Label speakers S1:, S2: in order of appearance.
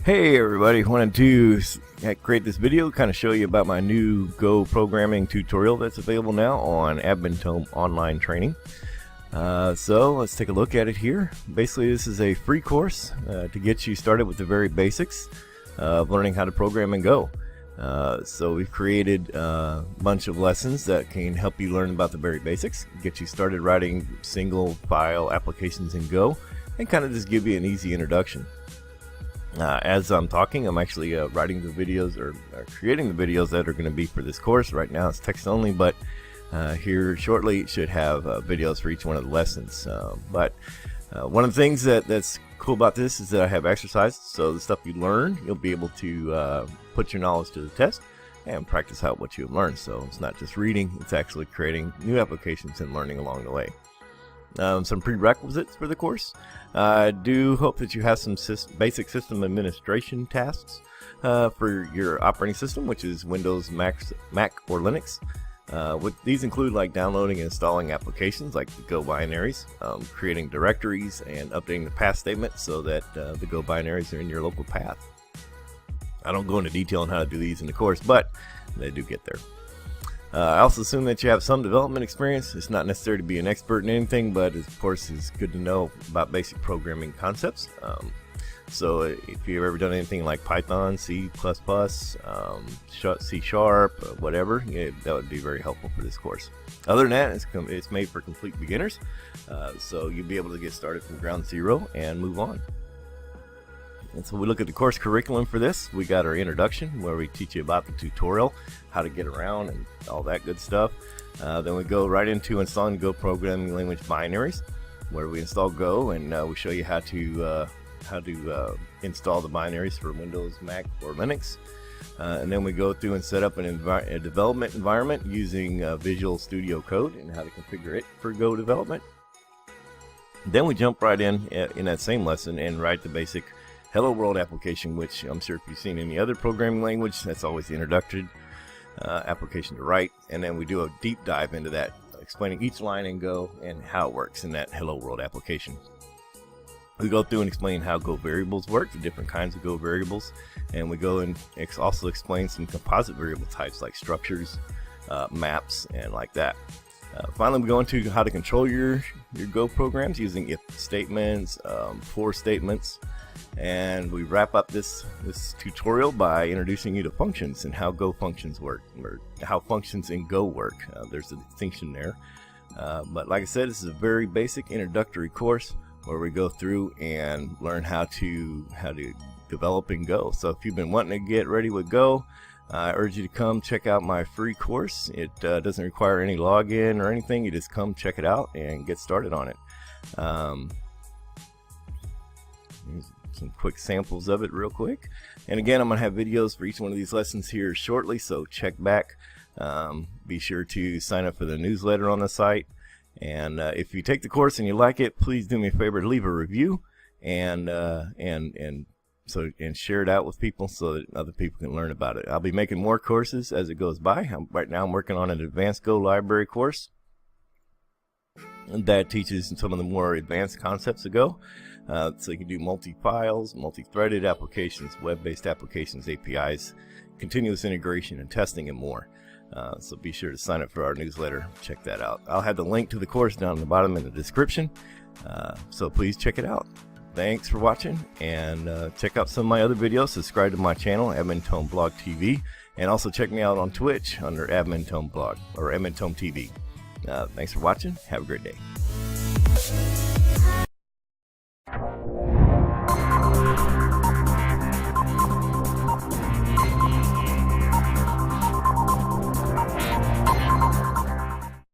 S1: Hey everybody, wanted to create this video, kind of show you about my new Go programming tutorial that's available now on AdminTome Online Training. So let's take a look at it here. Basically, this is a free course to get you started with the very basics of learning how to program in Go. So we've created a bunch of lessons that can help you learn about the very basics, get you started writing single file applications in Go, and kind of just give you an easy introduction. As I'm talking, I'm actually writing the videos or creating the videos that are going to be for this course. Right now it's text only, but here shortly it should have videos for each one of the lessons. But one of the things that's cool about this is that I have exercises, so the stuff you learn, you'll be able to put your knowledge to the test and practice out what you have learned. So it's not just reading, it's actually creating new applications and learning along the way. Some prerequisites for the course. I do hope that you have some basic system administration tasks for your operating system, which is Windows, Mac, or Linux. These include like downloading and installing applications like the Go binaries, creating directories, and updating the path statement so that the Go binaries are in your local path. I don't go into detail on how to do these in the course, but they do get there. I also assume that you have some development experience. It's not necessary to be an expert in anything, but of course it's good to know about basic programming concepts. So if you've ever done anything like Python, C++, C#, whatever, that would be very helpful for this course. Other than that, it's made for complete beginners, so you'll be able to get started from ground zero and move on. And so we look at the course curriculum for this. We got our introduction where we teach you about the tutorial, how to get around and all that good stuff. Then we go right into installing Go programming language binaries, where we install Go and we show you how to install the binaries for Windows, Mac, or Linux. And then we go through and set up a development environment using Visual Studio Code and how to configure it for Go development. Then we jump right in that same lesson and write the basic Hello World application, which I'm sure if you've seen any other programming language, that's always the introductory application to write. And then we do a deep dive into that, explaining each line in Go and how it works in that Hello World application. We go through and explain how Go variables work, the different kinds of Go variables, and we go and also explain some composite variable types like structures, maps, and like that. Finally, we go into how to control your Go programs using if statements, for statements, and we wrap up this tutorial by introducing you to functions and how Go functions work, or how functions in Go work. There's a distinction there, but like I said, this is a very basic introductory course where we go through and learn how to develop in Go. So if you've been wanting to get ready with Go, I urge you to come check out my free course. It doesn't require any login or anything. You just come check it out and get started on it. Here's some quick samples of it real quick. And again, I'm going to have videos for each one of these lessons here shortly, so check back. Be sure to sign up for the newsletter on the site. And if you take the course and you like it, please do me a favor to leave a review and share it out with people so that other people can learn about it. I'll be making more courses as it goes by. Right now I'm working on an advanced Go library course that teaches some of the more advanced concepts of Go. So you can do multi-files, multi-threaded applications, web-based applications, APIs, continuous integration and testing, and more. So be sure to sign up for our newsletter. Check that out. I'll have the link to the course down in the bottom in the description. So please check it out. Thanks for watching, and check out some of my other videos. Subscribe to my channel, AdminTome Blog TV, and also check me out on Twitch under AdminTome Blog or AdminTome TV. Thanks for watching. Have a great day.